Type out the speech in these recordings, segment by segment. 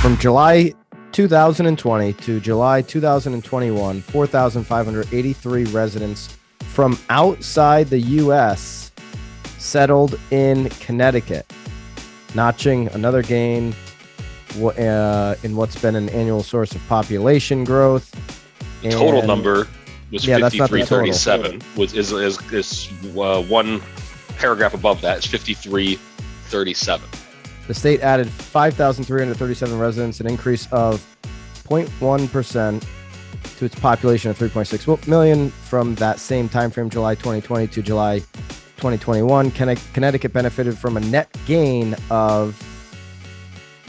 From July 2020 to July 2021, 4,583 residents from outside the U.S. settled in Connecticut, notching another gain in what's been an annual source of population growth. The total number was 5337. Is one paragraph above that is 5337. The state added 5,337 residents, an increase of 0.1% to its population of 3.6 million from that same time frame, July 2020 to July 2021. Connecticut benefited from a net gain of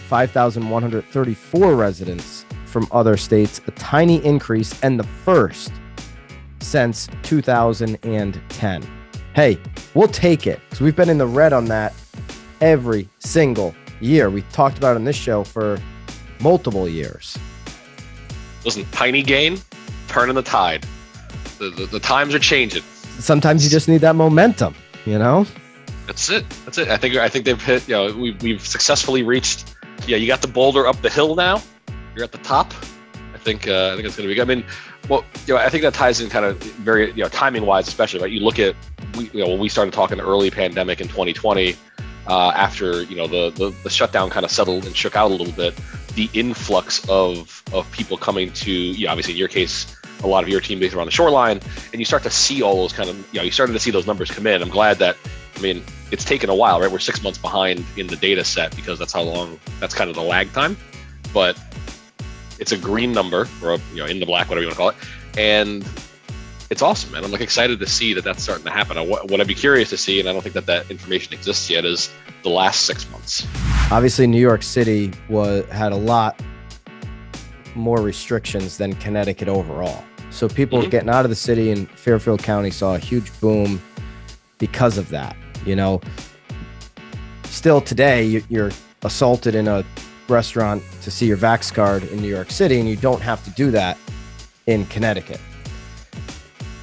5,134 residents from other states, a tiny increase and the first since 2010. Hey, we'll take it because we've been in the red on that every single year. We talked about it on this show for multiple years. Listen, tiny gain, turning the tide. The times are changing. Sometimes you just need that momentum, you know? That's it. I think they've hit, we've successfully reached, you got the boulder up the hill now. You're at the top. I think it's going to be good. I mean, I think that ties in kind of very, timing wise, especially, right? You look at, when we started talking early pandemic in 2020, after, the shutdown kind of settled and shook out a little bit, the influx of people coming to, obviously in your case, a lot of your team based around the shoreline, and you start to see all those kind of, you started to see those numbers come in. I'm glad that, it's taken a while, right? We're 6 months behind in the data set because that's how long, that's kind of the lag time, but it's a green number or, in the black, whatever you want to call it. And it's awesome, man. I'm excited to see that that's starting to happen. What I'd be curious to see, and I don't think that information exists yet, is the last 6 months. Obviously, New York City had a lot more restrictions than Connecticut overall. So people getting out of the city in Fairfield County saw a huge boom because of that. Still today, you're assaulted in a restaurant to see your Vax card in New York City, and you don't have to do that in Connecticut.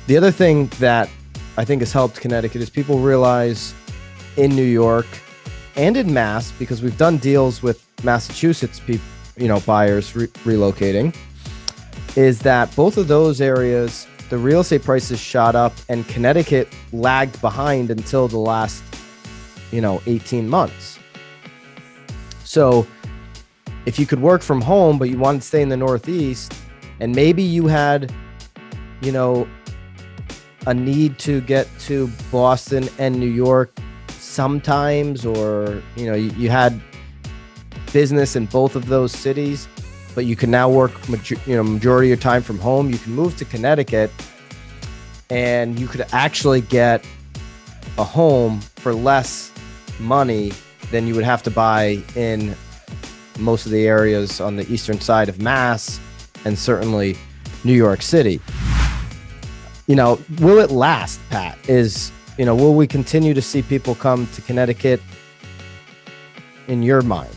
The other thing that I think has helped Connecticut is people realize in New York and in Mass, because we've done deals with Massachusetts buyers relocating, is that both of those areas, the real estate prices shot up and Connecticut lagged behind until the last, 18 months. So if you could work from home, but you wanted to stay in the Northeast, and maybe you had, a need to get to Boston and New York sometimes, or, you had business in both of those cities, but you can now work, majority of your time from home. You can move to Connecticut and you could actually get a home for less money than you would have to buy in most of the areas on the eastern side of Mass and certainly New York City. Will it last, Pat? Will we continue to see people come to Connecticut in your mind?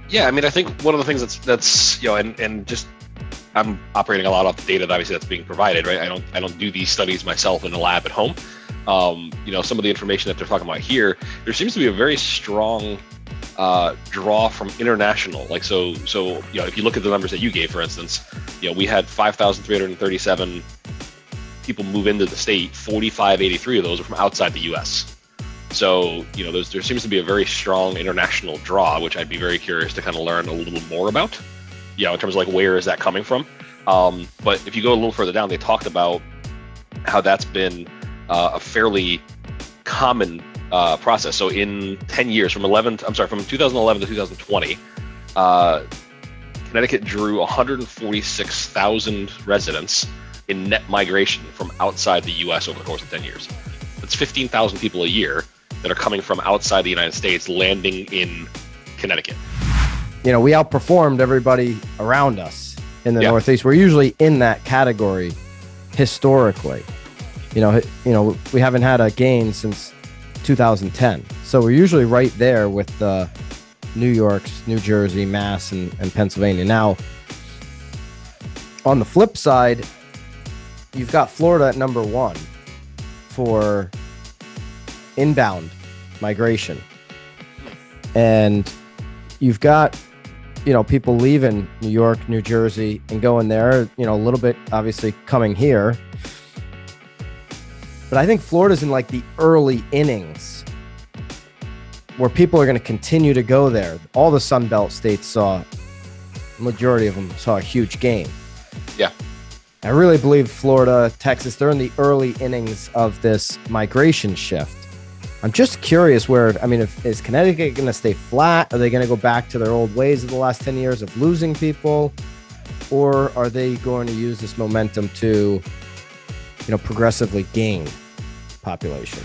Yeah, I think one of the things that's and just I'm operating a lot off the data that obviously that's being provided, right? I don't do these studies myself in the lab at home. Some of the information that they're talking about here, there seems to be a very strong draw from international. If you look at the numbers that you gave, for instance, we had 5,337 people move into the state. 4,583 of those are from outside the U.S. So, there seems to be a very strong international draw, which I'd be very curious to kind of learn a little more about, in terms of where is that coming from? But if you go a little further down, they talked about how that's been a fairly common process. So in 10 years, from 2011 to 2020, Connecticut drew 146,000 residents in net migration from outside the U.S. over the course of 10 years. That's 15,000 people a year that are coming from outside the United States, landing in Connecticut. We outperformed everybody around us in the Northeast. We're usually in that category historically. We haven't had a gain since 2010. So we're usually right there with New York's, New Jersey, Mass, and Pennsylvania. Now, on the flip side, you've got Florida at number one for inbound migration. And you've got, people leaving New York, New Jersey and going there, a little bit obviously coming here. But I think Florida's in like the early innings where people are going to continue to go there. All the Sun Belt states majority of them saw a huge gain. Yeah. I really believe Florida, Texas, they're in the early innings of this migration shift. I'm just curious is Connecticut going to stay flat? Are they going to go back to their old ways of the last 10 years of losing people? Or are they going to use this momentum to, progressively gain population?